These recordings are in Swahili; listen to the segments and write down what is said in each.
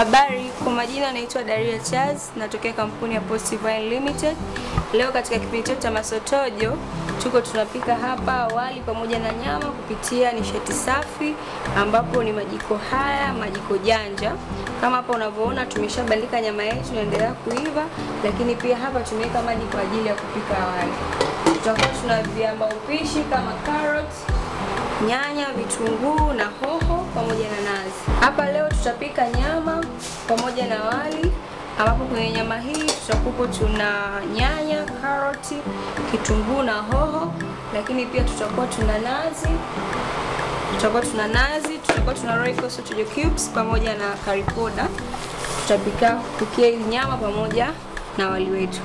Habari, kwa majina naitwa Daria Charles, natokea kampuni ya Positive Wine Limited. Leo katika kipindi chetu cha Masotojo, tunapika hapa wali pamoja na nyama kupitia nishati safi, ambapo ni majiko haya, majiko janja. Kama hapa unavyoona tumeshabandika nyama yetu inaendelea kuiva, lakini pia hapa tumeweka maji kwa ajili ya kupika wali. Tutakuwa tuna viamba upishi kama carrot, nyanya, vitunguu na hoho pamoja na nazi. Hapa leo tutapika nyama pamoja na wali, ambapo kwenye nyama hii tutakuwa tuna nyanya, karoti, kitunguu na hoho, lakini pia tutakuwa tuna nazi. Tutakuwa tuna Royco sausage cubes pamoja na curry powder. Tutapikia hizi nyama pamoja na wali wetu.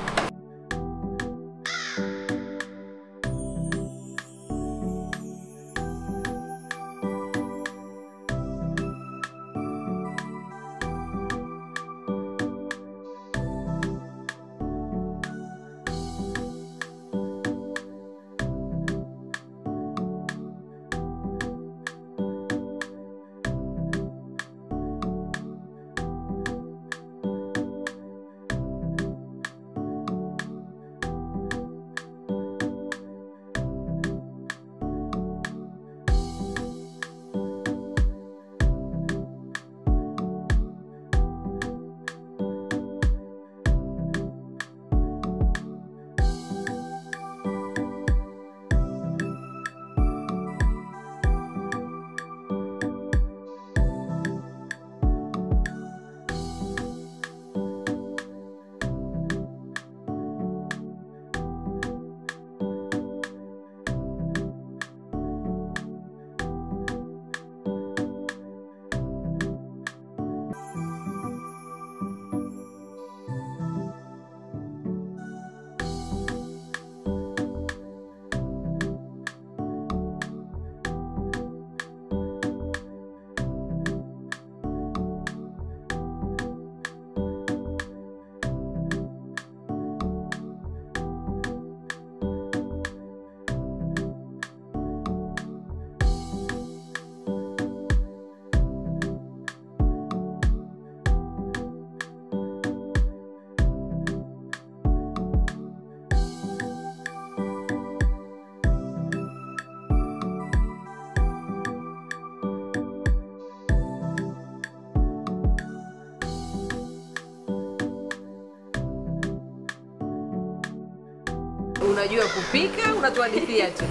Unajua kupika, unatuhadithia tu.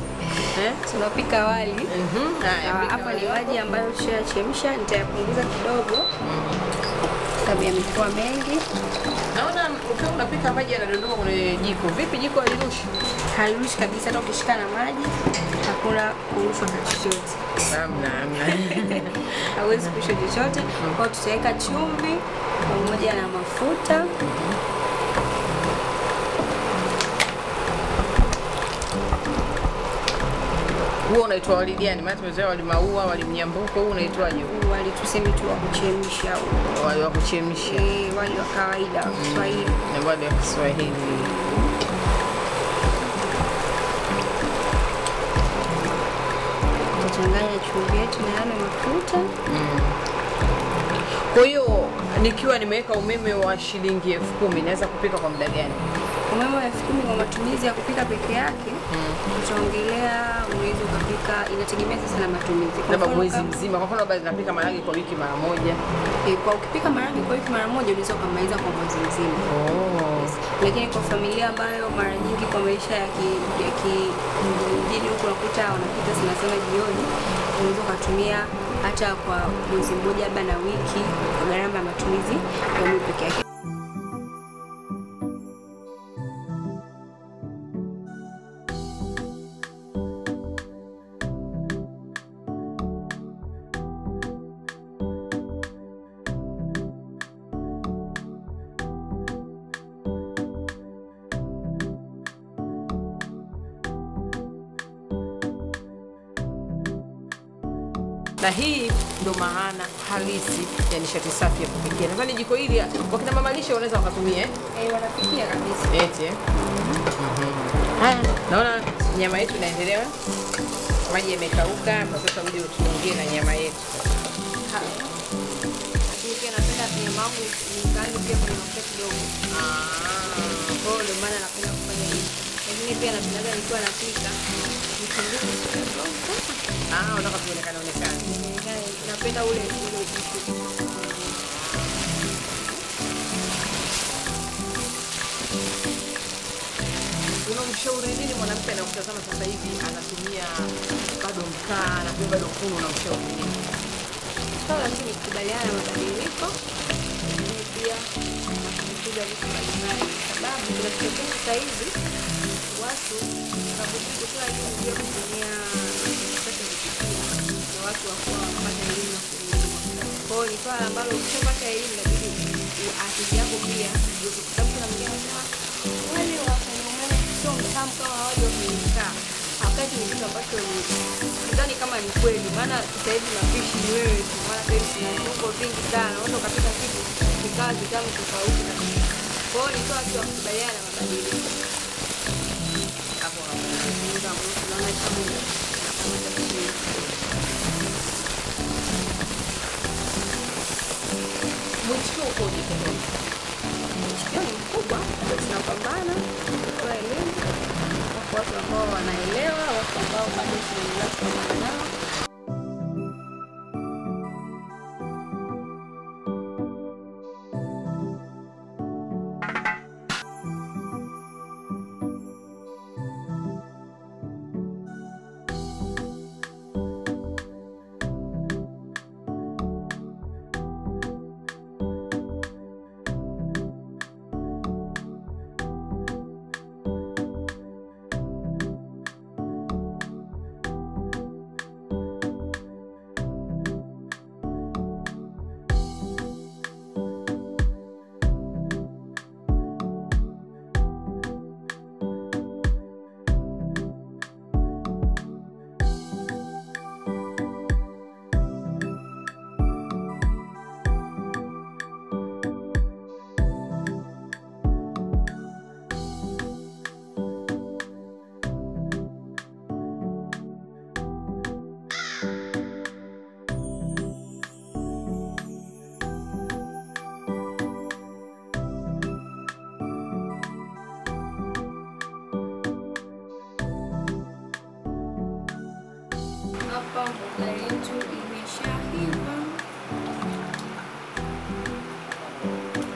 Tunapika wali. Hapa ni maji ambayo tushachemsha, nitayapunguza kidogo sababu yamekuwa mengi. Naona ukiwa unapika maji yanadondoka kwenye jiko. Vipi jiko halirushi? Halirushi kabisa, hata ukishika na maji hakuna kurushwa chochote. Hamna. Hawezi kurushwa chochote. Kwa hiyo tutaweka chumvi pamoja na mafuta. Huo unaitwa wali gani? Maana tumezoea wali maua, wali mnyambuko, huu unaitwaje? Wali tuseme tu wa kuchemsha. Wali wa kuchemsha. Wali wa kawaida wa Kiswahili. Ni wali wa Kiswahili. Tutachanganya chumvi yetu na yale mafuta. Kwa hiyo nikiwa nimeweka umeme wa shilingi 10,000 naweza kupika kwa muda gani? Umeme wa 10,000 kwa matumizi ya kupika peke yake, tutaongelea unaweza kupika, inategemea sasa na matumizi. Labda mwezi mzima. Kwa mfano labda napika maharage kwa wiki mara moja. Kwa ukipika maharage kwa wiki mara moja unaweza kumaliza kwa mwezi mzima. Yes. Lakini kwa familia ambayo mara nyingi kwa maisha ya kijijini huko unakuta wanapika sana jioni, unaweza kutumia hata kwa mwezi mmoja labda na wiki kwa gharama ya matumizi ya umeme peke yake. Na hii ndo maana halisi ya nishati safi ya kupikia. Nadhani jiko hili wakina mama lishe wanaweza wakatumia Wanapikia kabisa. Eti. Haya, naona nyama yetu inaendelea. Maji yamekauka, sasa uje tuongee na nyama yetu. Lakini pia napenda mamangu nikaanza pia kwenye mafuta kidogo. Kwa hiyo ndio maana napenda kufanya hivi. Lakini pia napenda nikiwa napika nikizungu kidogo. Unataka kuonekana. Napenda ule ujifu. Unamshauri nini mwanamke anayekutazama sasa hivi anatumia bado mkaa na bado kuni, unamshauri nini? Lazima nikubaliane na mabadiliko. Pia kupiga vitu mbalimbali, sababu tunatokea sasa hivi watu kabisa hiyo ndio kutumia sasa hivi watu wakuwa wanapata elimu na kuelewa. Kwa hiyo ni swala ambalo ukipata elimu inabidi akili yako pia sababu kuna mwingine anasema wale wafanya umeme sio mtamu kama wale wamekaa. Wakati ni kitu ambacho sidhani kama ni kweli, maana sasa hivi mapishi ni wewe tu, maana sasa hivi kuna viungo vingi sana, unaweza ukapika kitu kikawa kitamu tofauti na kwa hiyo ni swala tu kukubaliana na mabadiliko. Hapo tunaona kama mwitikio ukoje kwa mwitikio ni mkubwa, tunapambana kwa elimu, watu ambao wanaelewa, watu ambao bado tunaendelea kupambana nao. Hapa mboga yetu imeshaiva.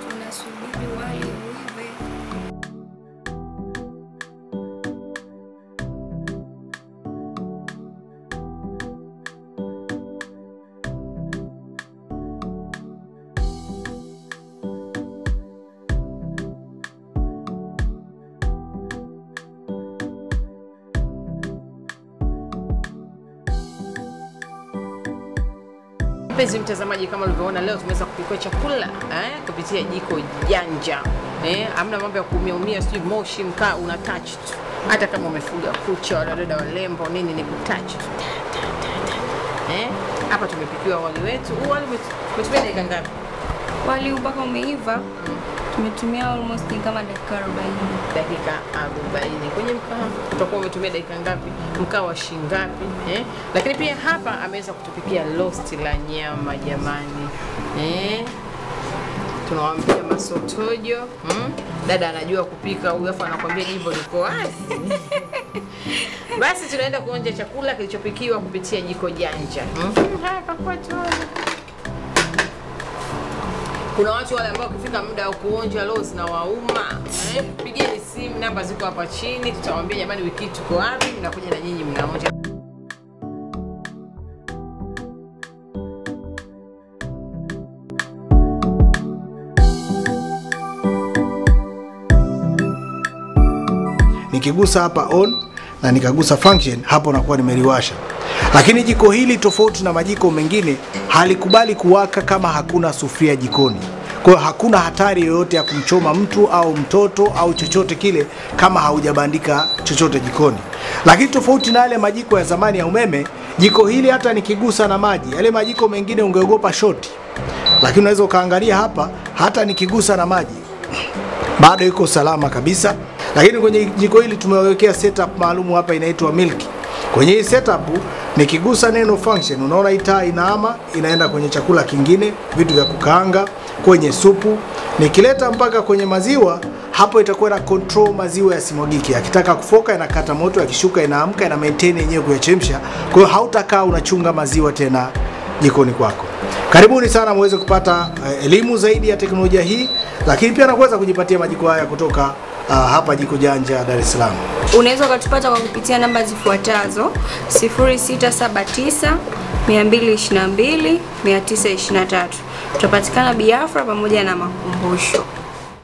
Tunasubiri wali uive. Mpenzi mtazamaji, kama ulivyoona leo tumeweza kupika chakula kupitia jiko janja. Hamna mambo ya kuumia sijui moshi mkaa, una touch tu. Hata kama umefuga kucha wala dada walembo nini, ni kutouch tu. Hapa tumepikiwa wali wetu. Wali umetumia dakika ngapi? Wali mpaka umeiva. Tumetumia almost kama dakika 40. Dakika 40. Kwenye mkaa utakuwa umetumia dakika ngapi? Mkaa wa shingapi? Lakini pia hapa ameweza kutupikia roast la nyama jamani. Tunawaambia masotojo. Dada anajua kupika, huyu afa anakuambia jimbo liko wazi. Basi tunaenda kuonja chakula kilichopikiwa kupitia jiko janja. Hapa kwetu. Kuna watu wale ambao kufika muda wa kuonja roast na wauma. Pigeni simu, namba ziko hapa chini, tutawaambia jamani wiki tuko wapi, mnakuja na nyinyi mnaonja. Nikigusa hapa on na nikagusa function, hapo nakuwa nimeliwasha. Lakini jiko hili tofauti na majiko mengine halikubali kuwaka kama hakuna sufuria jikoni. Kwa hiyo hakuna hatari yoyote ya kumchoma mtu au mtoto au chochote kile kama haujabandika chochote jikoni. Lakini tofauti na yale majiko ya zamani ya umeme, jiko hili hata nikigusa na maji, yale majiko mengine ungeogopa shoti. Lakini unaweza ukaangalia hapa, hata nikigusa na maji bado iko salama kabisa. Lakini kwenye jiko hili tumewekea setup maalum hapa inaitwa milk. Kwenye hii setup Nikigusa neno function, unaona hii taa inaama inaenda kwenye chakula kingine, vitu vya kukaanga, kwenye supu. Nikileta mpaka kwenye maziwa, hapo itakuwa na control maziwa yasimwagike. Akitaka kufoka inakata moto, akishuka inaamka, ina maintain yenyewe kuyachemsha. Kwa hiyo hautakaa unachunga maziwa tena jikoni kwako. Karibuni sana muweze kupata elimu zaidi ya teknolojia hii, lakini pia naweza kujipatia majiko haya kutoka hapa Jiko Janja Dar es Salaam. Unaweza ukatupata kwa kupitia namba zifuatazo: 0679 222 923. Tutapatikana Biafra pamoja na Makumbusho.